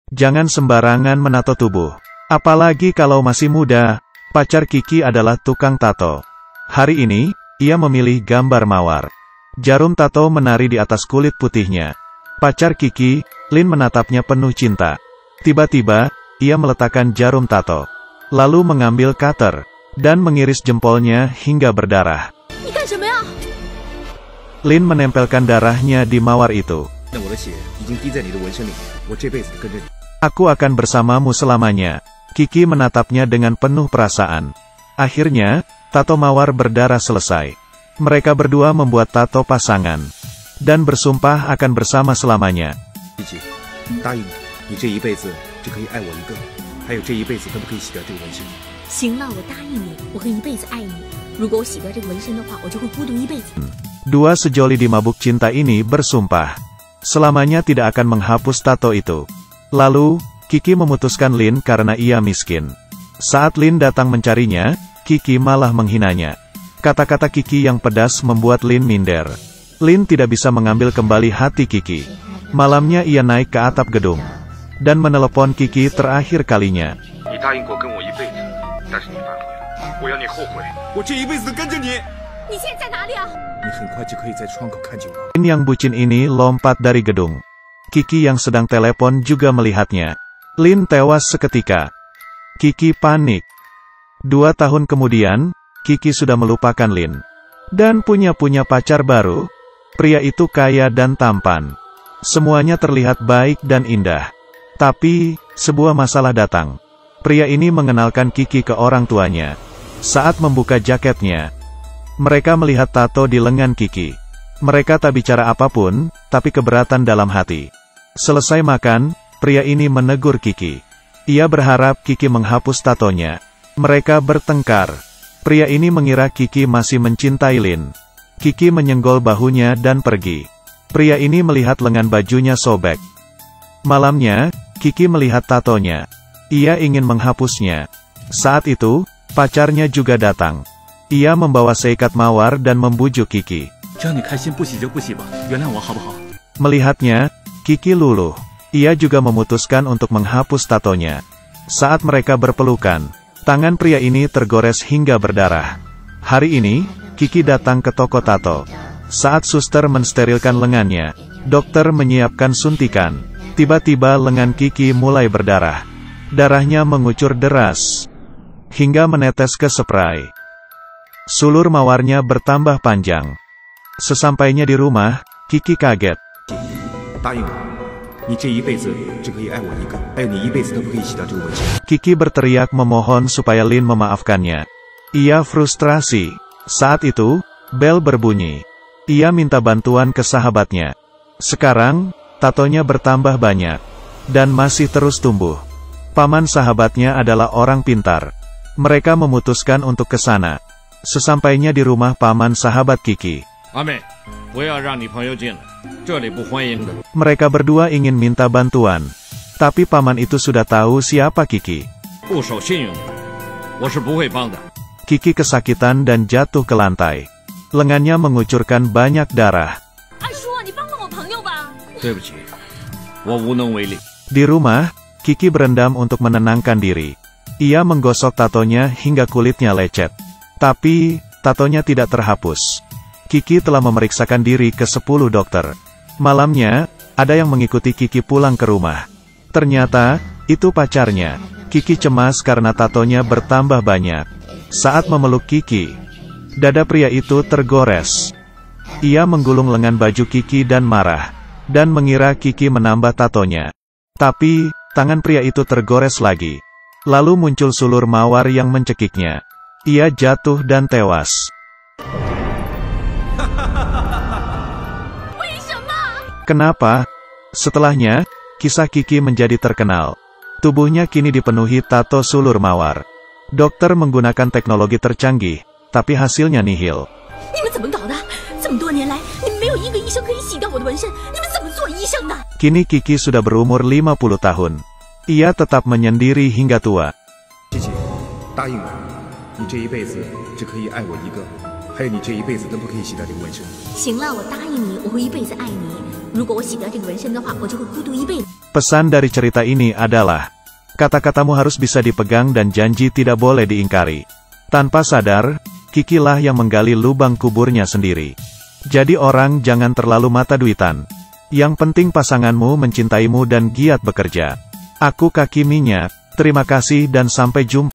Jangan sembarangan menato tubuh. Apalagi kalau masih muda. Pacar Kiki adalah tukang tato. Hari ini, ia memilih gambar mawar. Jarum tato menari di atas kulit putihnya. Pacar Kiki, Lin menatapnya penuh cinta. Tiba-tiba, ia meletakkan jarum tato. Lalu mengambil cutter, dan mengiris jempolnya hingga berdarah. Lin menempelkan darahnya di mawar itu. Aku akan bersamamu selamanya. Kiki menatapnya dengan penuh perasaan. Akhirnya, tato mawar berdarah selesai. Mereka berdua membuat tato pasangan. Dan bersumpah akan bersama selamanya. Dua sejoli di mabuk cinta ini bersumpah. Selamanya tidak akan menghapus tato itu. Lalu, Kiki memutuskan Lin karena ia miskin. Saat Lin datang mencarinya, Kiki malah menghinanya. Kata-kata Kiki yang pedas membuat Lin minder. Lin tidak bisa mengambil kembali hati Kiki. Malamnya ia naik ke atap gedung. Dan menelepon Kiki terakhir kalinya. Lin yang bucin ini lompat dari gedung. Kiki yang sedang telepon juga melihatnya. Lin tewas seketika. Kiki panik. 2 tahun kemudian, Kiki sudah melupakan Lin. Dan punya pacar baru. Pria itu kaya dan tampan. Semuanya terlihat baik dan indah. Tapi, sebuah masalah datang. Pria ini mengenalkan Kiki ke orang tuanya. Saat membuka jaketnya, mereka melihat tato di lengan Kiki. Mereka tak bicara apapun, tapi keberatan dalam hati. Selesai makan, pria ini menegur Kiki. Ia berharap Kiki menghapus tatonya. Mereka bertengkar. Pria ini mengira Kiki masih mencintai Lin. Kiki menyenggol bahunya dan pergi. Pria ini melihat lengan bajunya sobek. Malamnya, Kiki melihat tatonya. Ia ingin menghapusnya. Saat itu, pacarnya juga datang. Ia membawa seikat mawar dan membujuk Kiki. Melihatnya, Kiki luluh. Ia juga memutuskan untuk menghapus tatonya. Saat mereka berpelukan, tangan pria ini tergores hingga berdarah. Hari ini, Kiki datang ke toko tato. Saat suster mensterilkan lengannya, dokter menyiapkan suntikan. Tiba-tiba lengan Kiki mulai berdarah. Darahnya mengucur deras, hingga menetes ke spray. Sulur mawarnya bertambah panjang. Sesampainya di rumah, Kiki kaget. Kiki berteriak memohon supaya Lin memaafkannya. Ia frustrasi. Saat itu, bel berbunyi. Ia minta bantuan ke sahabatnya. Sekarang, tatonya bertambah banyak. Dan masih terus tumbuh. Paman sahabatnya adalah orang pintar. Mereka memutuskan untuk ke sana. Sesampainya di rumah paman sahabat Kiki, mereka berdua ingin minta bantuan. Tapi paman itu sudah tahu siapa Kiki. Kiki kesakitan dan jatuh ke lantai. Lengannya mengucurkan banyak darah. Di rumah, Kiki berendam untuk menenangkan diri. Ia menggosok tatonya hingga kulitnya lecet. Tapi, tatonya tidak terhapus. Kiki telah memeriksakan diri ke 10 dokter. Malamnya, ada yang mengikuti Kiki pulang ke rumah. Ternyata, itu pacarnya. Kiki cemas karena tatonya bertambah banyak. Saat memeluk Kiki, dada pria itu tergores. Ia menggulung lengan baju Kiki dan marah. Dan mengira Kiki menambah tatonya. Tapi, tangan pria itu tergores lagi. Lalu muncul sulur mawar yang mencekiknya. Ia jatuh dan tewas. Kenapa? Setelahnya, kisah Kiki menjadi terkenal. Tubuhnya kini dipenuhi tato sulur mawar. Dokter menggunakan teknologi tercanggih, tapi hasilnya nihil. Kini Kiki sudah berumur 50 tahun. Ia tetap menyendiri hingga tua. 还有你这一辈子都不可以洗掉这个纹身。行了，我答应你，我会一辈子爱你。如果我洗掉这个纹身的话，我就会孤独一辈子。 Pesan dari cerita ini adalah, kata-katamu harus bisa dipegang dan janji tidak boleh diingkari. Tanpa sadar, Kiki lah yang menggali lubang kuburnya sendiri. Jadi orang jangan terlalu mata duitan. Yang penting pasanganmu mencintaimu dan giat bekerja. Aku Kaki Minyak, terima kasih dan sampai jumpa.